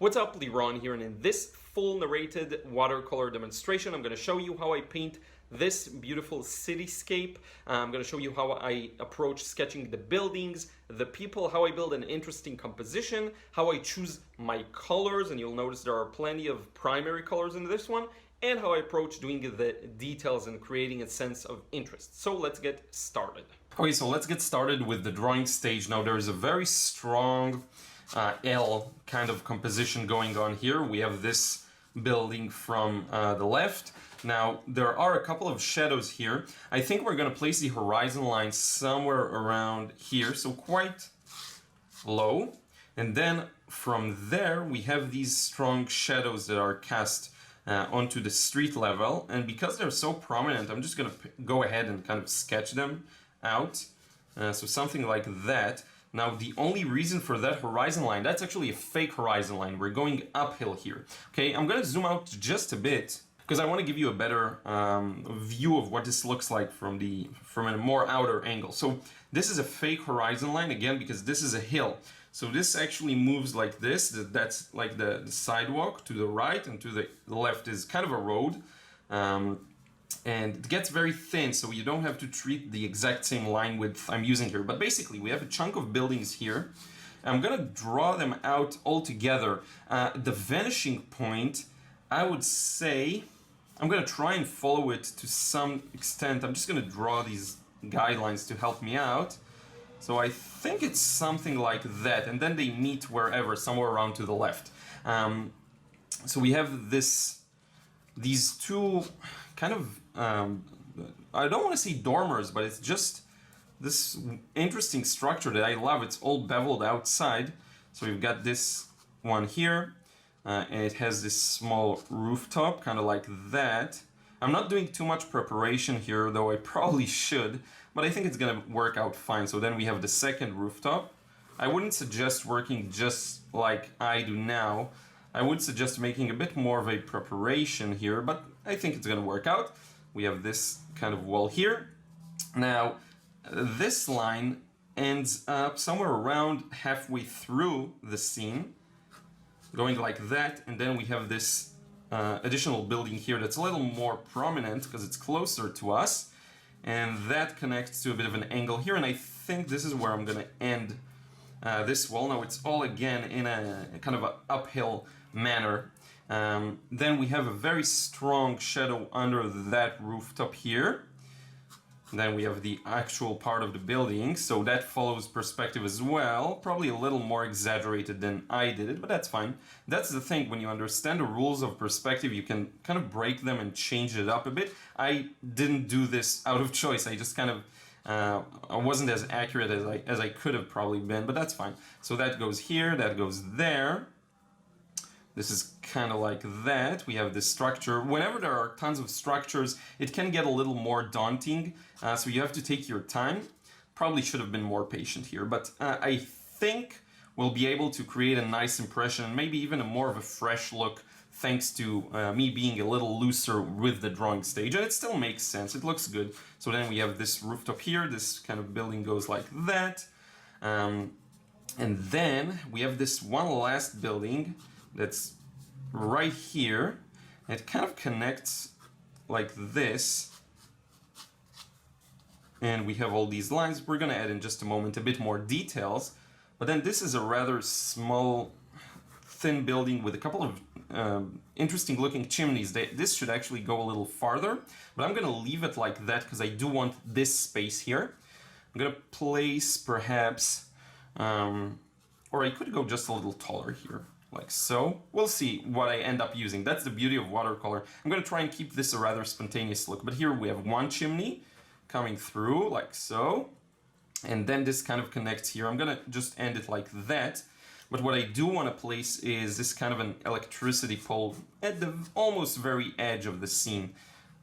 What's up, Liron here, and in this full narrated watercolor demonstration, I'm going to show you how I paint this beautiful cityscape. I'm going to show you how I approach sketching the buildings, the people, how I build an interesting composition, how I choose my colors, and you'll notice there are plenty of primary colors in this one, and how I approach doing the details and creating a sense of interest. So let's get started. Okay, so let's get started with the drawing stage. Now there's a very strong L kind of composition going on here. We have this building from the left. Now there are a couple of shadows here. I think we're going to place the horizon line somewhere around here, so quite low. And then from there we have these strong shadows that are cast onto the street level, and because they're so prominent, I'm just going to go ahead and kind of sketch them out. So something like that. Now, the only reason for that horizon line, that's actually a fake horizon line. We're going uphill here. Okay, I'm going to zoom out just a bit because I want to give you a better view of what this looks like from a more outer angle. So this is a fake horizon line, again, because this is a hill. So this actually moves like this. That's like the sidewalk to the right, and to the left is kind of a road. And it gets very thin, so you don't have to treat the exact same line width I'm using here. But basically, we have a chunk of buildings here. I'm going to draw them out all together. The vanishing point, I would say, I'm going to try and follow it to some extent. I'm just going to draw these guidelines to help me out. So I think it's something like that, and then they meet wherever, somewhere around to the left. So we have these two kind of, I don't want to say dormers, but it's just this interesting structure that I love. It's all beveled outside. So we've got this one here, and it has this small rooftop, kind of like that. I'm not doing too much preparation here, though I probably should, but I think it's gonna work out fine. So then we have the second rooftop. I wouldn't suggest working just like I do now. I would suggest making a bit more of a preparation here, but I think it's gonna work out. We have this kind of wall here. Now, this line ends up somewhere around halfway through the scene, going like that, and then we have this additional building here that's a little more prominent because it's closer to us, and that connects to a bit of an angle here, and I think this is where I'm gonna end this wall. Now it's all again in a kind of an uphill manner. Then we have a very strong shadow under that rooftop here. Then we have the actual part of the building, so that follows perspective as well. Probably a little more exaggerated than I did it, but that's fine. That's the thing, when you understand the rules of perspective, you can kind of break them and change it up a bit. I didn't do this out of choice. I just kind of I wasn't as accurate as I could have probably been, but that's fine. So that goes here, that goes there. This is kind of like that. We have this structure. Whenever there are tons of structures, it can get a little more daunting, so you have to take your time. Probably should have been more patient here, but I think we'll be able to create a nice impression, maybe even more of a fresh look, thanks to me being a little looser with the drawing stage, and it still makes sense. It looks good. So then we have this rooftop here. This kind of building goes like that. And then we have this one last building that's right here. It kind of connects like this. And we have all these lines. We're going to add in just a moment a bit more details. But then this is a rather small, thin building with a couple of interesting looking chimneys. This should actually go a little farther, but I'm going to leave it like that because I do want this space here. I'm going to place perhaps, or I could go just a little taller here, like so. We'll see what I end up using. That's the beauty of watercolor. I'm going to try and keep this a rather spontaneous look, but here we have one chimney coming through like so, and then this kind of connects here. I'm going to just end it like that. But what I do want to place is this kind of an electricity pole at the almost very edge of the scene.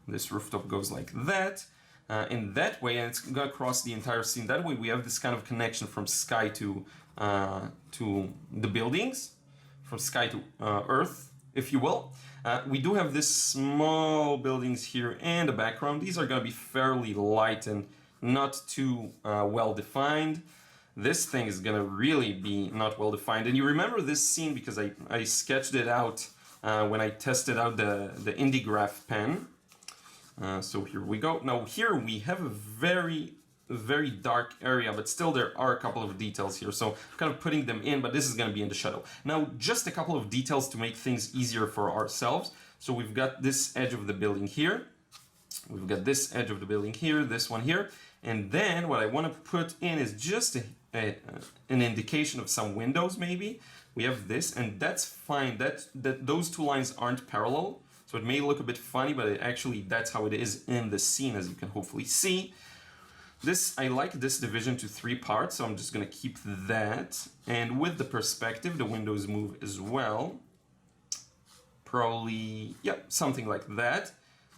This rooftop goes like that, in that way, and it's going to cross the entire scene. That way we have this kind of connection from sky to the buildings, from sky to earth, if you will. We do have this small buildings here in the background. These are going to be fairly light and not too well defined. this thing is gonna really be not well defined. And you remember this scene because I sketched it out when I tested out the IndyGraph pen. So here we go. Now here we have a very dark area, but still there are a couple of details here. So I'm kind of putting them in, but this is gonna be in the shadow. Now just a couple of details to make things easier for ourselves. So we've got this edge of the building here. We've got this edge of the building here, this one here. And then what I want to put in is just an indication of some windows maybe. We have this, and that's fine. That those two lines aren't parallel, so it may look a bit funny, but actually that's how it is in the scene, as you can hopefully see. I like this division to 3 parts, so I'm just going to keep that. And with the perspective, the windows move as well. Probably, yeah, something like that.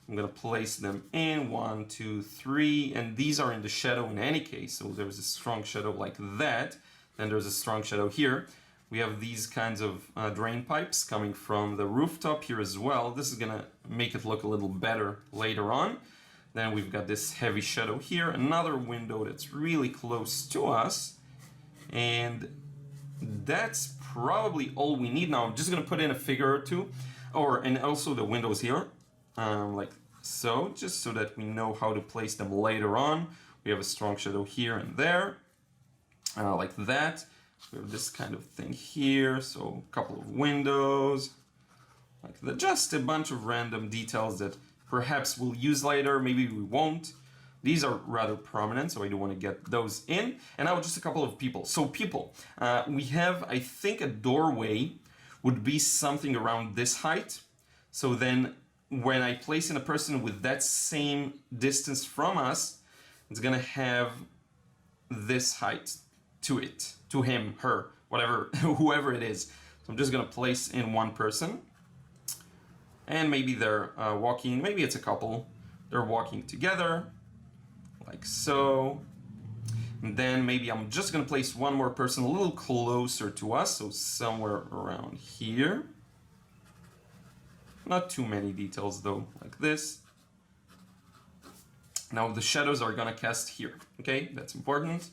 I'm going to place them in 1, 2, 3, and these are in the shadow in any case. So there's a strong shadow like that, and there's a strong shadow here. We have these kinds of drain pipes coming from the rooftop here as well. This is going to make it look a little better later on. Then we've got this heavy shadow here, another window that's really close to us, and that's probably all we need now. I'm just going to put in a figure or two, and also the windows here. Like so, just so that we know how to place them later on. We have a strong shadow here and there, like that. We have this kind of thing here, so a couple of windows, like that. Just a bunch of random details that perhaps we'll use later, maybe we won't. These are rather prominent, so I do want to get those in. And now just a couple of people. So people, we have, I think a doorway would be something around this height. So then when I place in a person with that same distance from us, it's gonna have this height to it, to him, her, whatever, whoever it is. So I'm just gonna place in one person, and maybe they're walking, maybe it's a couple, they're walking together, like so. And then maybe I'm just gonna place one more person a little closer to us, so somewhere around here. Not too many details though, like this. Now the shadows are gonna cast here, okay? That's important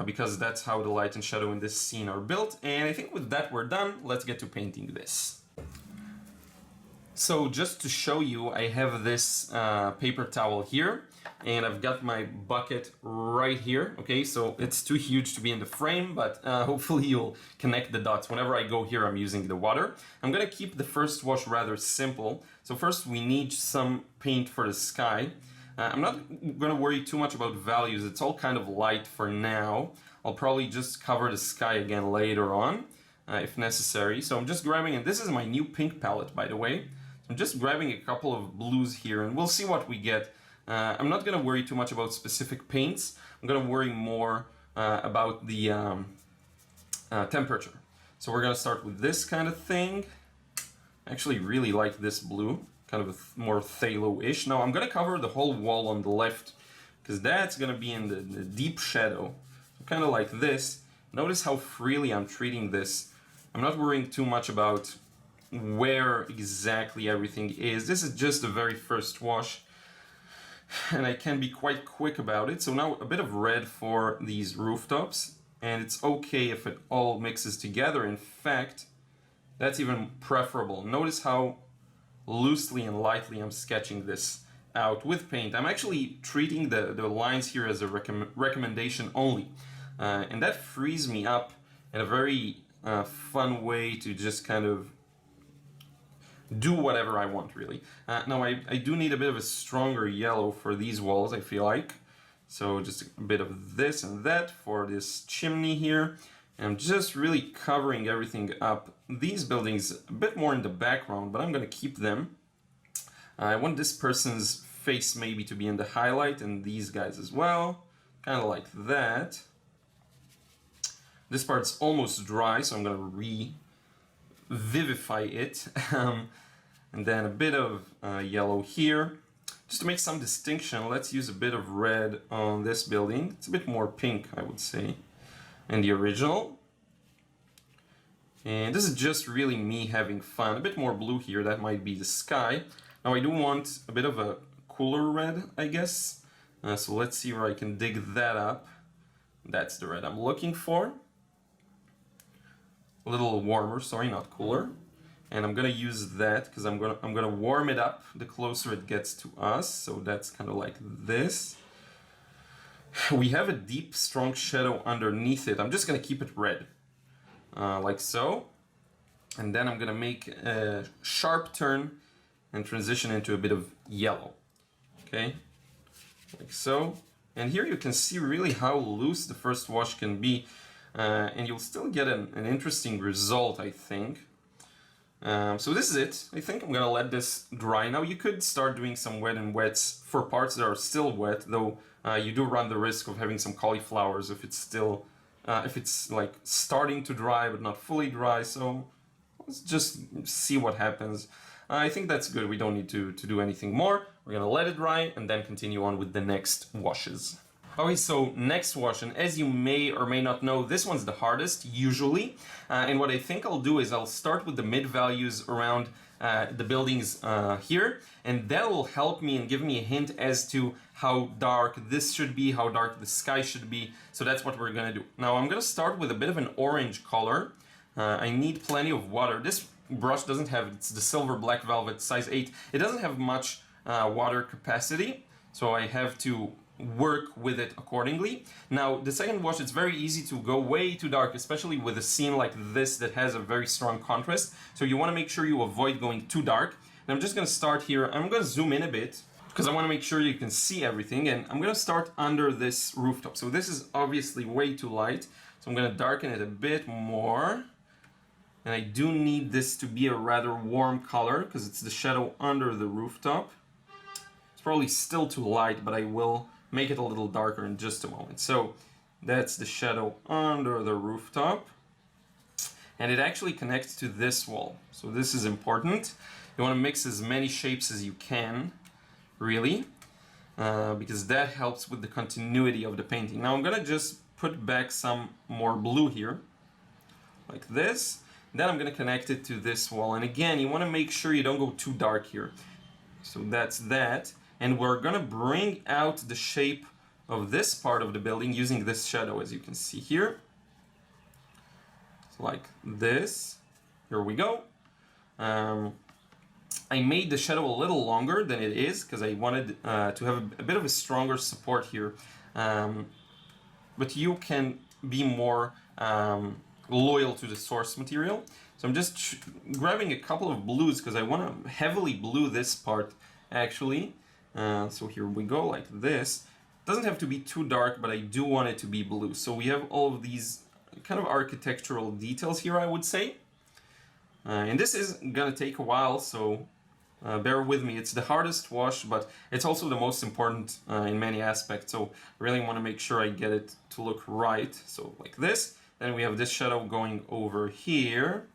because that's how the light and shadow in this scene are built. And I think with that we're done. Let's get to painting this. So just to show you, I have this paper towel here, and I've got my bucket right here, okay? So it's too huge to be in the frame, but hopefully you'll connect the dots. Whenever I go here, I'm using the water. I'm gonna keep the first wash rather simple. So first we need some paint for the sky. I'm not gonna worry too much about values. It's all kind of light for now. I'll probably just cover the sky again later on, if necessary. So I'm just grabbing, and this is my new pink palette, by the way. I'm just grabbing a couple of blues here, and we'll see what we get. I'm not going to worry too much about specific paints. I'm going to worry more about the temperature. So we're going to start with this kind of thing. I actually really like this blue, kind of a more phthalo-ish. Now I'm going to cover the whole wall on the left, because that's going to be in the deep shadow. So kind of like this. Notice how freely I'm treating this. I'm not worrying too much about where exactly everything is. This is just the very first wash, and I can be quite quick about it. So now a bit of red for these rooftops, and it's okay if it all mixes together. In fact, that's even preferable. Notice how loosely and lightly I'm sketching this out with paint. I'm actually treating the lines here as a recommendation only, and that frees me up in a very fun way to just kind of do whatever I want, really. Now I do need a bit of a stronger yellow for these walls, I feel like. So just a bit of this and that for this chimney here. And I'm just really covering everything up. These buildings a bit more in the background, but I'm gonna keep them. I want this person's face maybe to be in the highlight, and these guys as well. Kind of like that. This part's almost dry, so I'm gonna revivify it. And then a bit of yellow here. Just to make some distinction, let's use a bit of red on this building. It's a bit more pink, I would say, in the original. And this is just really me having fun. A bit more blue here, that might be the sky. Now I do want a bit of a cooler red, I guess. So let's see where I can dig that up. That's the red I'm looking for. A little warmer, sorry, not cooler. And I'm gonna use that because I'm gonna warm it up the closer it gets to us. So that's kind of like this. We have a deep, strong shadow underneath it. I'm just gonna keep it red, like so. And then I'm gonna make a sharp turn and transition into a bit of yellow. Okay, like so. And here you can see really how loose the first wash can be, and you'll still get an interesting result, I think. So this is it. I think I'm gonna let this dry. Now you could start doing some wet and wets for parts that are still wet, though you do run the risk of having some cauliflowers if it's still, if it's like starting to dry but not fully dry. So let's just see what happens. I think that's good. We don't need to do anything more. We're gonna let it dry and then continue on with the next washes. Okay, so next wash, and as you may or may not know, this one's the hardest, usually. And what I think I'll do is I'll start with the mid values around the buildings here, and that will help me and give me a hint as to how dark this should be, how dark the sky should be. So that's what we're gonna do. Now I'm gonna start with a bit of an orange color. I need plenty of water. This brush doesn't have, it's the Silver Black Velvet size 8. It doesn't have much water capacity, so I have to work with it accordingly. Now the second wash, it's very easy to go way too dark, especially with a scene like this that has a very strong contrast. So you want to make sure you avoid going too dark. And I'm just going to start here. I'm going to zoom in a bit because I want to make sure you can see everything, and I'm going to start under this rooftop. So this is obviously way too light, so I'm going to darken it a bit more. And I do need this to be a rather warm color because it's the shadow under the rooftop. It's probably still too light, but I will make it a little darker in just a moment. So that's the shadow under the rooftop. And it actually connects to this wall. So this is important. You want to mix as many shapes as you can, really, because that helps with the continuity of the painting. Now I'm gonna just put back some more blue here, like this. Then I'm gonna connect it to this wall. And again, you want to make sure you don't go too dark here. So that's that. And we're gonna bring out the shape of this part of the building using this shadow, as you can see here. So like this. Here we go. I made the shadow a little longer than it is because I wanted to have a bit of a stronger support here. But you can be more loyal to the source material. So I'm just grabbing a couple of blues because I want to heavily blue this part actually. So here we go, like this. It doesn't have to be too dark, but I do want it to be blue. So we have all of these kind of architectural details here, I would say. And this is gonna take a while, so bear with me. It's the hardest wash, but it's also the most important in many aspects. So I really want to make sure I get it to look right. So like this. Then we have this shadow going over here,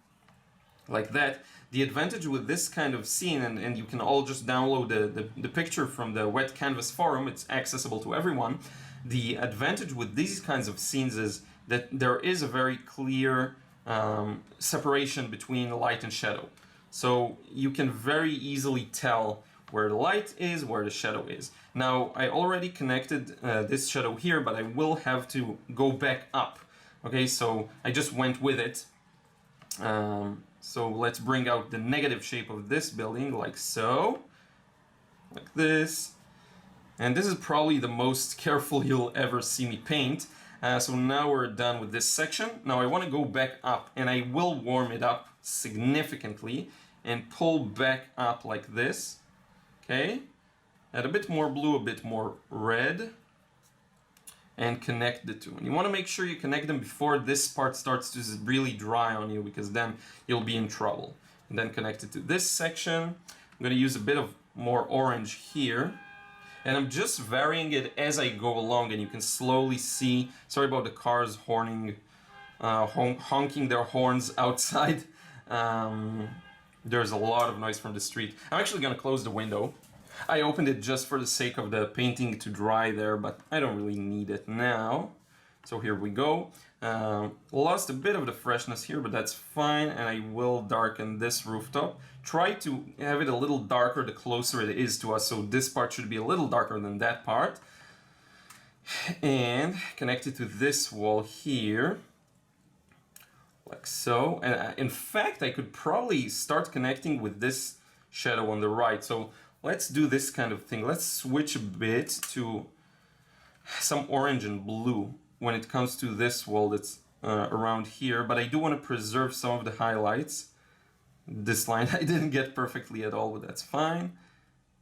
like that. The advantage with this kind of scene, and you can all just download the picture from the WetCanvas forum, it's accessible to everyone. The advantage with these kinds of scenes is that there is a very clear separation between light and shadow. So you can very easily tell where the light is, where the shadow is. Now, I already connected this shadow here, but I will have to go back up. Okay, so I just went with it. So let's bring out the negative shape of this building, like so. Like this. And this is probably the most careful you'll ever see me paint. So now we're done with this section. Now I want to go back up, and I will warm it up significantly and pull back up like this. Okay, add a bit more blue, a bit more red, and connect the two. And you want to make sure you connect them before this part starts to really dry on you, because then you'll be in trouble. And then connect it to this section. I'm going to use a bit of more orange here. And I'm just varying it as I go along, and you can slowly see, sorry about the cars honking their horns outside. There's a lot of noise from the street. I'm actually going to close the window. I opened it just for the sake of the painting to dry there, but I don't really need it now. So here we go. Lost a bit of the freshness here, but that's fine, and I will darken this rooftop. Try to have it a little darker the closer it is to us, so this part should be a little darker than that part. and connect it to this wall here, like so. And in fact, I could probably start connecting with this shadow on the right. So let's do this kind of thing. Let's switch a bit to some orange and blue when it comes to this wall that's around here, but I do want to preserve some of the highlights. This line I didn't get perfectly at all, but that's fine.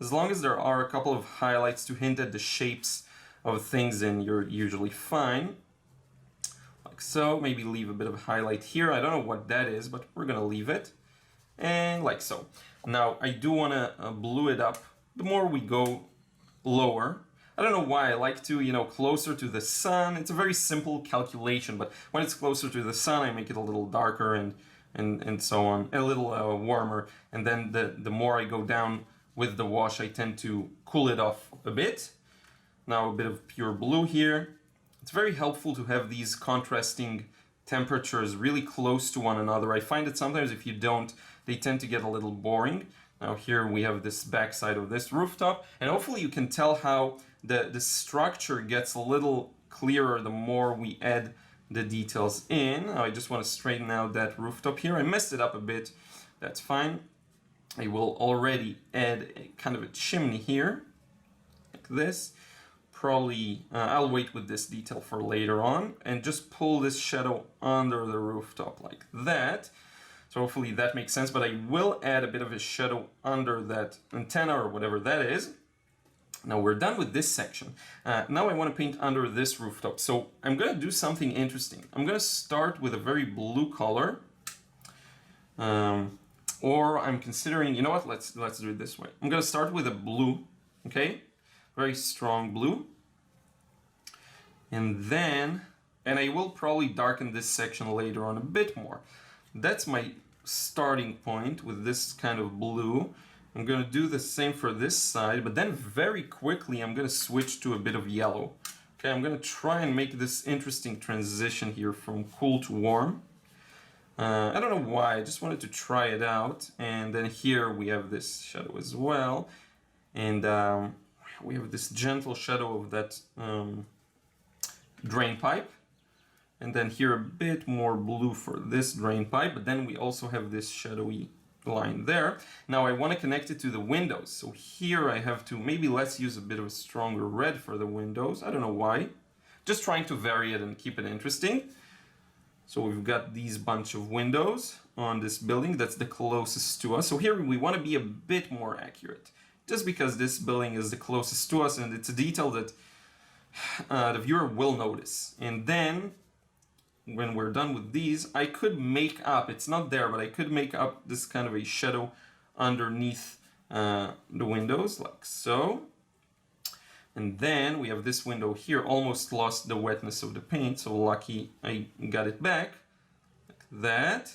As long as there are a couple of highlights to hint at the shapes of things, then you're usually fine. Like so, maybe leave a bit of a highlight here. I don't know what that is, but we're gonna leave it. And like so. Now, I do wanna blue it up. The more we go lower, I don't know why I like to, closer to the sun. It's a very simple calculation, but when it's closer to the sun, I make it a little darker and so on, a little warmer. And then the more I go down with the wash, I tend to cool it off a bit. Now a bit of pure blue here. It's very helpful to have these contrasting temperatures really close to one another. I find that sometimes if you don't, they tend to get a little boring. Now here we have this backside of this rooftop, and hopefully you can tell how the structure gets a little clearer the more we add the details in. I just want to straighten out that rooftop here. I messed it up a bit. That's fine. I will already add a kind of a chimney here, like this. Probably, I'll wait with this detail for later on, and just pull this shadow under the rooftop like that. So hopefully that makes sense, but I will add a bit of a shadow under that antenna or whatever that is. Now we're done with this section. Now I want to paint under this rooftop. So I'm going to do something interesting. I'm going to start with a very blue color. Or I'm considering, you know what, let's do it this way. I'm going to start with a blue, okay? Very strong blue. And I will probably darken this section later on a bit more. That's my starting point with this kind of blue. I'm going to do the same for this side, but then very quickly I'm going to switch to a bit of yellow. Okay, I'm going to try and make this interesting transition here from cool to warm. I don't know why, I just wanted to try it out. And then here we have this shadow as well. And we have this gentle shadow of that drain pipe. And then here a bit more blue for this drain pipe, but then we also have this shadowy line there. Now I want to connect it to the windows. So here I have to, maybe let's use a bit of a stronger red for the windows. I don't know why. Just trying to vary it and keep it interesting. So we've got these bunch of windows on this building. That's the closest to us. So here we want to be a bit more accurate. Just because this building is the closest to us and it's a detail that the viewer will notice. And then when we're done with these, I could make up, it's not there, but I could make up this kind of a shadow underneath the windows, like so. And then we have this window here, almost lost the wetness of the paint, so lucky I got it back, like that.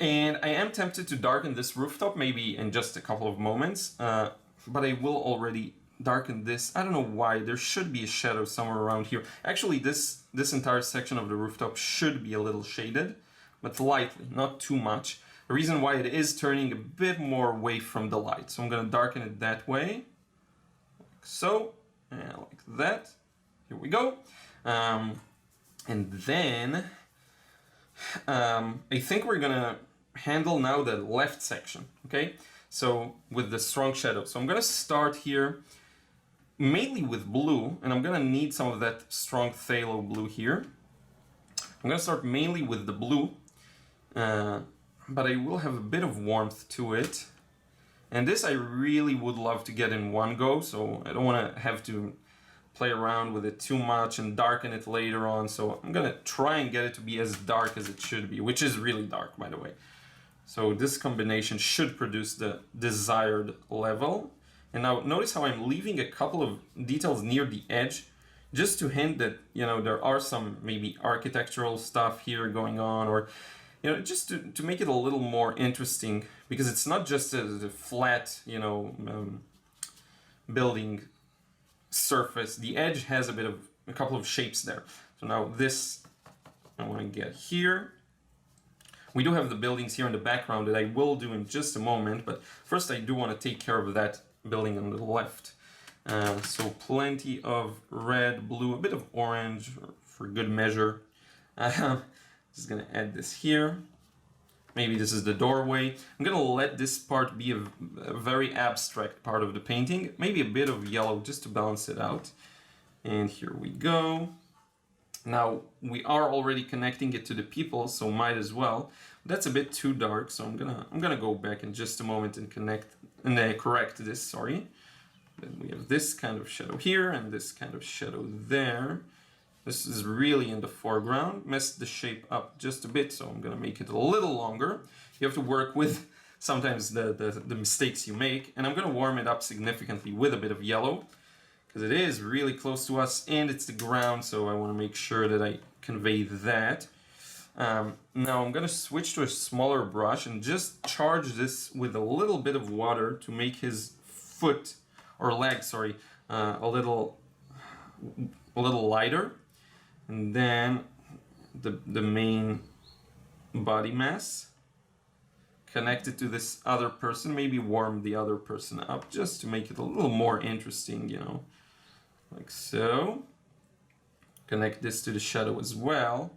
And I am tempted to darken this rooftop, maybe in just a couple of moments, but I will already darken this. I don't know why, there should be a shadow somewhere around here. Actually, this entire section of the rooftop should be a little shaded, but lightly, not too much. The reason why it is turning a bit more away from the light. So I'm going to darken it that way, like so, and like that. Here we go. And then I think we're going to handle now the left section, okay? So with the strong shadow. So I'm going to start here mainly with blue, and I'm going to need some of that strong phthalo blue here. I'm going to start mainly with the blue, but I will have a bit of warmth to it. And this I really would love to get in one go, so I don't want to have to play around with it too much and darken it later on. So I'm going to try and get it to be as dark as it should be, which is really dark, by the way. So this combination should produce the desired level. And now notice how I'm leaving a couple of details near the edge, just to hint that, there are some maybe architectural stuff here going on, or, just to make it a little more interesting, because it's not just a flat, building surface. The edge has a couple of shapes there. So now this, I want to get here. We do have the buildings here in the background that I will do in just a moment, but first I do want to take care of that building on the left. So plenty of red, blue, a bit of orange for good measure. Just gonna add this here. Maybe this is the doorway. I'm gonna let this part be a very abstract part of the painting. Maybe a bit of yellow just to balance it out. And here we go. Now we are already connecting it to the people, so might as well. That's a bit too dark, so I'm gonna go back in just a moment and correct this. Sorry. Then we have this kind of shadow here and this kind of shadow there. This is really in the foreground. Messed the shape up just a bit, so I'm gonna make it a little longer. You have to work with sometimes the mistakes you make, and I'm gonna warm it up significantly with a bit of yellow, because it is really close to us and it's the ground, so I want to make sure that I convey that. Now I'm going to switch to a smaller brush and just charge this with a little bit of water to make his foot, or leg, sorry, a little lighter. And then the main body mass, connect it to this other person, maybe warm the other person up just to make it a little more interesting, you know. Like so. Connect this to the shadow as well.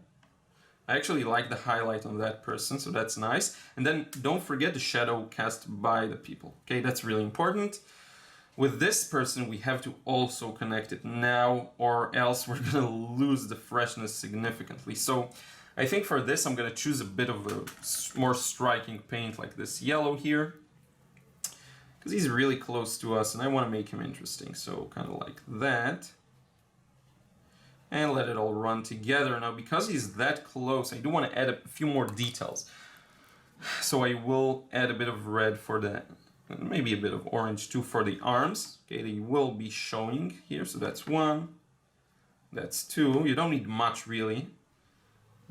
I actually like the highlight on that person, so that's nice. And then don't forget the shadow cast by the people. Okay, that's really important. With this person, we have to also connect it now, or else we're gonna lose the freshness significantly. So I think for this, I'm gonna choose a bit of a more striking paint like this yellow here, because he's really close to us and I want to make him interesting, so kind of like that. And let it all run together. Now because he's that close, I do want to add a few more details. So I will add a bit of red for that, and maybe a bit of orange too for the arms. Okay, they will be showing here, so that's one, that's two. You don't need much really.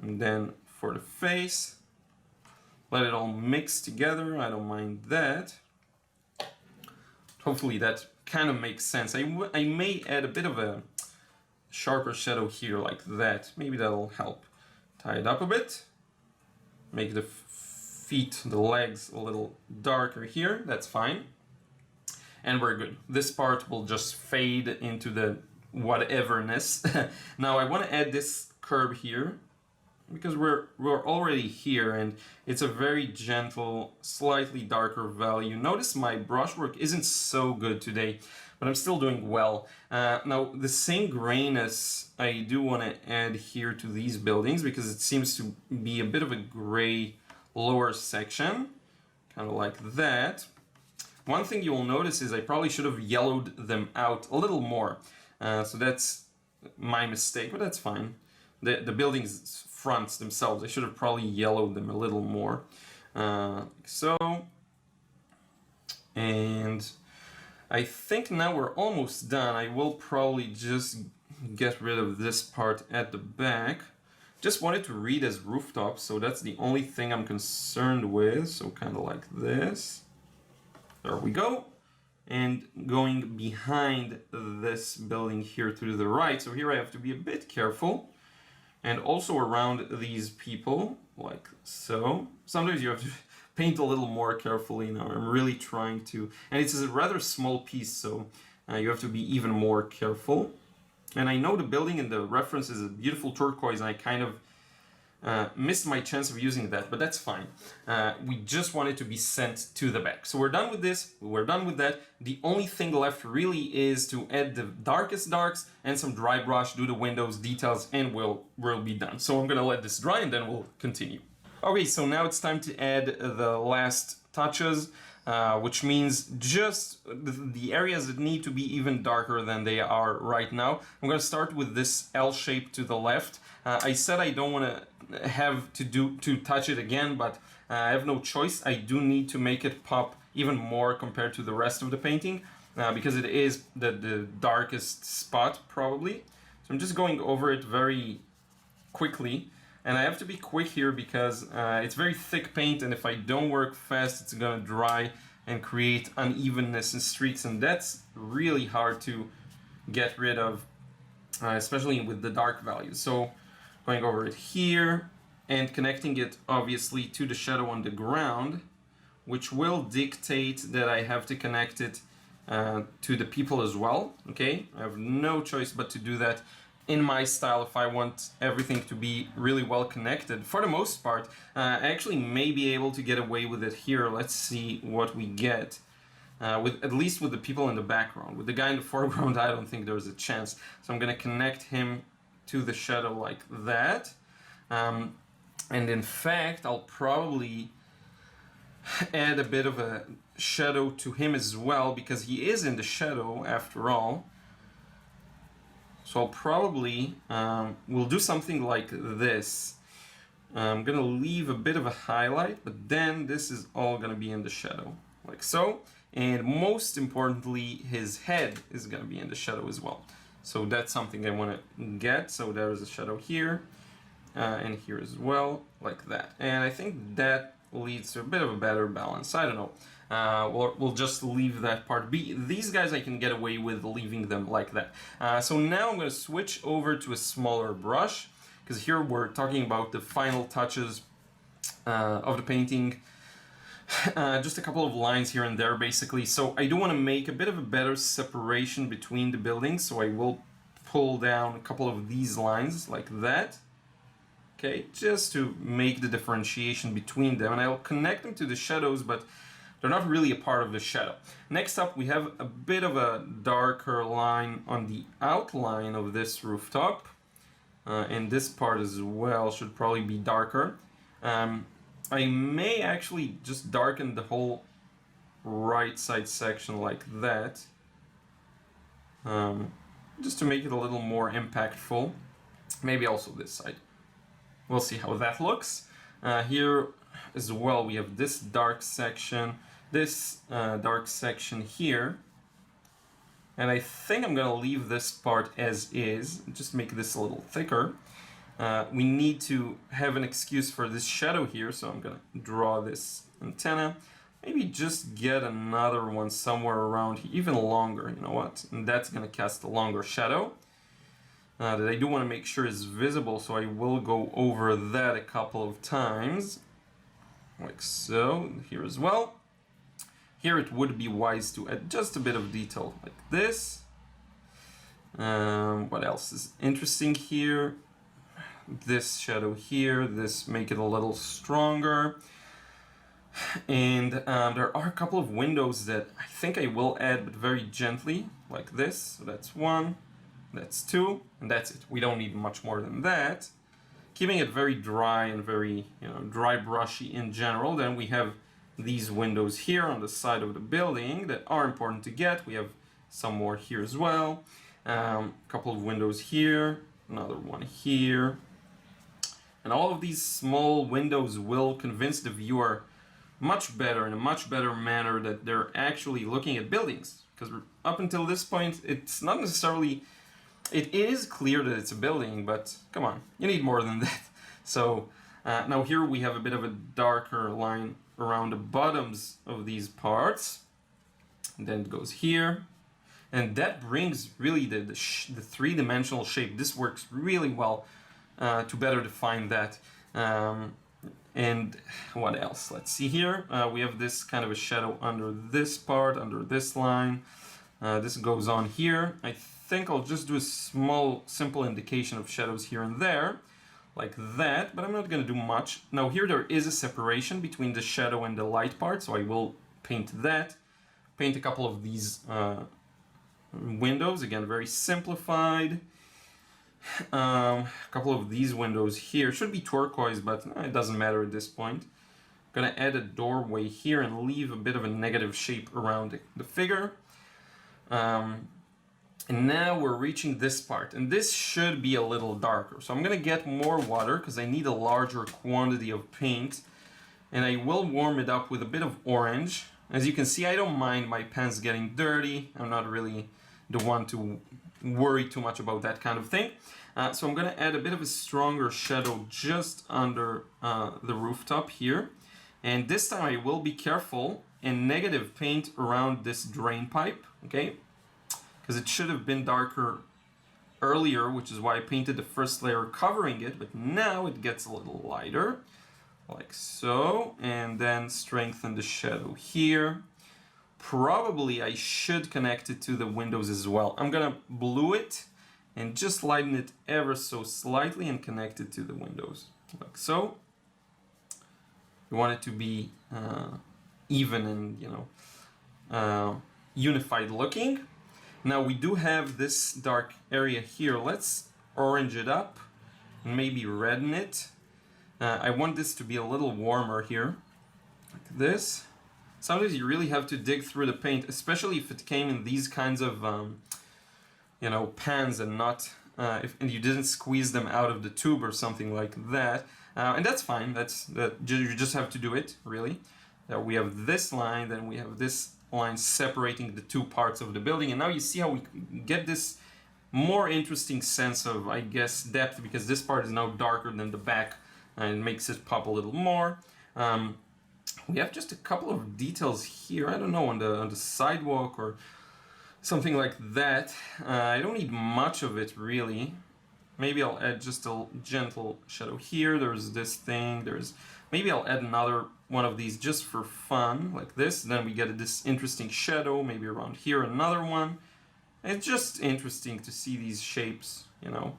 And then for the face, let it all mix together, I don't mind that. Hopefully that kind of makes sense. I may add a bit of a sharper shadow here like that. Maybe that'll help. Tie it up a bit. Make the feet, the legs a little darker here. That's fine. And we're good. This part will just fade into the whateverness. Now I want to add this curve here, because we're already here and it's a very gentle, slightly darker value. Notice my brushwork isn't so good today, but I'm still doing well. Now the same grayness I do want to add here to these buildings, because it seems to be a bit of a gray lower section, kind of like that. One thing you will notice is I probably should have yellowed them out a little more. So that's my mistake, but that's fine. The buildings fronts themselves, I should have probably yellowed them a little more. So, and I think now we're almost done. I will probably just get rid of this part at the back. Just wanted to read as rooftop, so that's the only thing I'm concerned with. So kind of like this. There we go. And going behind this building here to the right. So here I have to be a bit careful. And also around these people, like so. Sometimes you have to paint a little more carefully. Now I'm really trying to, and it's a rather small piece, so you have to be even more careful. And I know the building in the reference is a beautiful turquoise, and I kind of missed my chance of using that, but that's fine. We just want it to be sent to the back. So we're done with this, we're done with that. The only thing left really is to add the darkest darks and some dry brush, do the windows, details, and we'll be done. So I'm gonna let this dry and then we'll continue. Okay, so now it's time to add the last touches, which means just the areas that need to be even darker than they are right now. I'm gonna start with this L shape to the left. I said I don't want to have to touch it again, but I have no choice. I do need to make it pop even more compared to the rest of the painting, because it is the darkest spot probably. So I'm just going over it very quickly, and I have to be quick here because it's very thick paint, and if I don't work fast, it's gonna dry and create unevenness in streaks, and that's really hard to get rid of, especially with the dark values. So going over it here and connecting it obviously to the shadow on the ground, which will dictate that I have to connect it to the people as well. Okay, I have no choice but to do that in my style if I want everything to be really well connected. For the most part, I actually may be able to get away with it here. Let's see what we get. With at least with the people in the background. With the guy in the foreground, I don't think there's a chance. So I'm going to connect him to the shadow like that. And in fact, I'll probably add a bit of a shadow to him as well, because he is in the shadow after all. So I'll probably, we'll do something like this. I'm going to leave a bit of a highlight, but then this is all going to be in the shadow, like so. And most importantly, his head is going to be in the shadow as well. So that's something I want to get. So there's a shadow here and here as well, like that. And I think that leads to a bit of a better balance. I don't know. We'll just leave that part be. These guys I can get away with leaving them like that. So now I'm going to switch over to a smaller brush, because here we're talking about the final touches of the painting. Just a couple of lines here and there basically. So I do want to make a bit of a better separation between the buildings, so I will pull down a couple of these lines like that. Okay, just to make the differentiation between them, and I'll connect them to the shadows, but they're not really a part of the shadow. Next up, we have a bit of a darker line on the outline of this rooftop, and this part as well should probably be darker. I may actually just darken the whole right side section like that, just to make it a little more impactful. Maybe also this side. We'll see how that looks. Here as well we have this dark section, this dark section here, and I think I'm gonna leave this part as is, just make this a little thicker. We need to have an excuse for this shadow here, so I'm gonna draw this antenna. Maybe just get another one somewhere around here, even longer, you know what? And that's gonna cast a longer shadow that I do want to make sure is visible, so I will go over that a couple of times, like so, here as well. Here it would be wise to add just a bit of detail, like this. What else is interesting here? This shadow here, this make it a little stronger. And there are a couple of windows that I think I will add, but very gently, like this. So that's one, that's two, and that's it. We don't need much more than that. Keeping it very dry and very, dry brushy in general. Then we have these windows here on the side of the building that are important to get. We have some more here as well. A couple of windows here, another one here. And all of these small windows will convince the viewer much better, in a much better manner, that they're actually looking at buildings. Because up until this point, it's not necessarily, it is clear that it's a building, but come on, you need more than that. So now here we have a bit of a darker line around the bottoms of these parts. And then it goes here. And that brings really the three-dimensional shape. This works really well to better define that. And what else? Let's see here. We have this kind of a shadow under this part, under this line. This goes on here. I think I'll just do a small, simple indication of shadows here and there, like that, but I'm not going to do much. Now here there is a separation between the shadow and the light part, so I will paint that. Paint a couple of these windows, again, very simplified. A couple of these windows here should be turquoise, but it doesn't matter at this point. I'm gonna add a doorway here and leave a bit of a negative shape around the figure. And now we're reaching this part, and this should be a little darker. So I'm gonna get more water because I need a larger quantity of paint, and I will warm it up with a bit of orange. As you can see, I don't mind my pens getting dirty. I'm not really the one to worry too much about that kind of thing. So I'm going to add a bit of a stronger shadow just under the rooftop here. And this time I will be careful and negative paint around this drain pipe, okay? Because it should have been darker earlier, which is why I painted the first layer covering it, but now it gets a little lighter, like so. And then strengthen the shadow here, probably I should connect it to the windows as well. I'm gonna blue it and just lighten it ever so slightly and connect it to the windows, like so. You want it to be even and, you know, unified looking. Now we do have this dark area here. Let's orange it up and maybe redden it. I want this to be a little warmer here, like this. Sometimes you really have to dig through the paint, especially if it came in these kinds of, you know, pans and not, and you didn't squeeze them out of the tube or something like that. And that's fine. You just have to do it, really. We have this line, then we have this line separating the two parts of the building, and now you see how we get this more interesting sense of, I guess, depth, because this part is now darker than the back and makes it pop a little more. We have just a couple of details here, I don't know, on the sidewalk or something like that. I don't need much of it, really. Maybe I'll add just a gentle shadow here. There's this thing, maybe I'll add another one of these just for fun, like this. Then we get this interesting shadow, maybe around here, another one. It's just interesting to see these shapes, you know.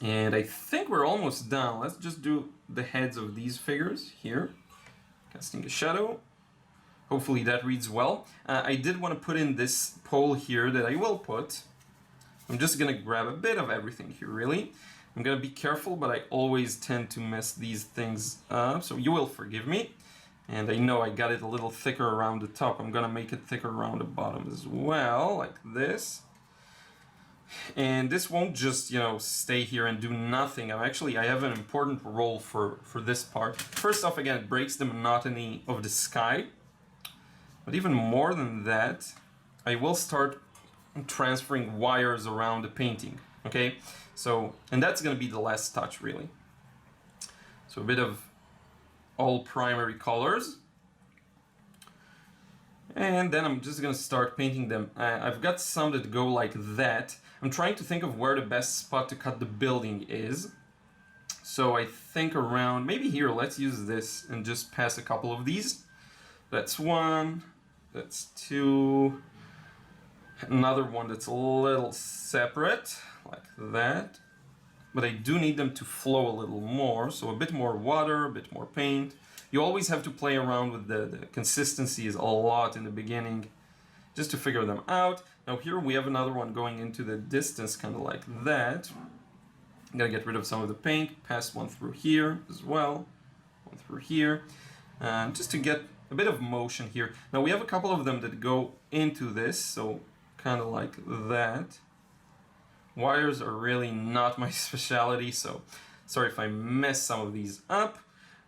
And I think we're almost done. Let's just do the heads of these figures here. Casting a shadow. Hopefully that reads well. I did want to put in this pole here that I will put. I'm just gonna grab a bit of everything here, really. I'm gonna be careful, but I always tend to mess these things up, so you will forgive me. And I know I got it a little thicker around the top. I'm gonna make it thicker around the bottom as well, like this. And this won't just, you know, stay here and do nothing. I have an important role for this part. First off, again, it breaks the monotony of the sky. But even more than that, I will start transferring wires around the painting, okay? So, and that's gonna be the last touch, really. So a bit of all primary colors. And then I'm just gonna start painting them. I've got some that go like that. I'm trying to think of where the best spot to cut the building is. So I think around, maybe here, let's use this and just pass a couple of these. That's one, that's two, another one that's a little separate, like that. But I do need them to flow a little more, so a bit more water, a bit more paint. You always have to play around with the consistencies a lot in the beginning, just to figure them out. Now here we have another one going into the distance, kind of like that. I'm gonna get rid of some of the paint, pass one through here as well, one through here, just to get a bit of motion here. Now we have a couple of them that go into this, so kind of like that. Wires are really not my specialty, so sorry if I mess some of these up.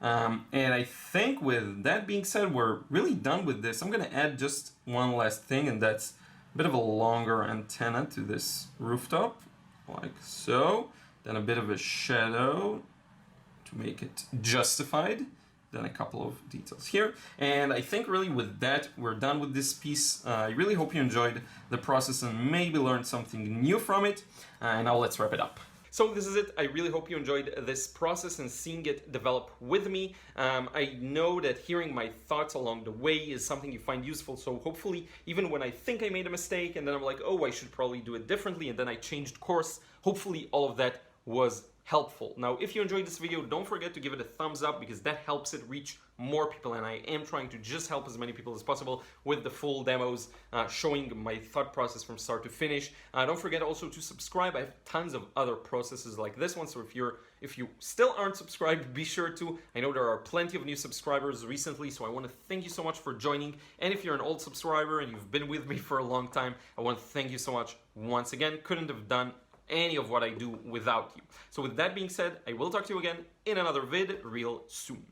And I think with that being said, we're really done with this. I'm gonna add just one last thing, and that's a bit of a longer antenna to this rooftop, like so. Then a bit of a shadow to make it justified. Then a couple of details here. And I think really with that, we're done with this piece. I really hope you enjoyed the process and maybe learned something new from it. And now let's wrap it up. So this is it. I really hope you enjoyed this process and seeing it develop with me. I know that hearing my thoughts along the way is something you find useful. So hopefully, even when I think I made a mistake and then I'm like, oh, I should probably do it differently, and then I changed course, hopefully all of that was helpful. Now, if you enjoyed this video, don't forget to give it a thumbs up, because that helps it reach more people, and I am trying to just help as many people as possible with the full demos, showing my thought process from start to finish. Don't forget also to subscribe. I have tons of other processes like this one, so if you still aren't subscribed, be sure to. I know there are plenty of new subscribers recently, so I want to thank you so much for joining. And if you're an old subscriber and you've been with me for a long time, I want to thank you so much once again. Couldn't have done any of what I do without you. So with that being said, I will talk to you again in another vid real soon.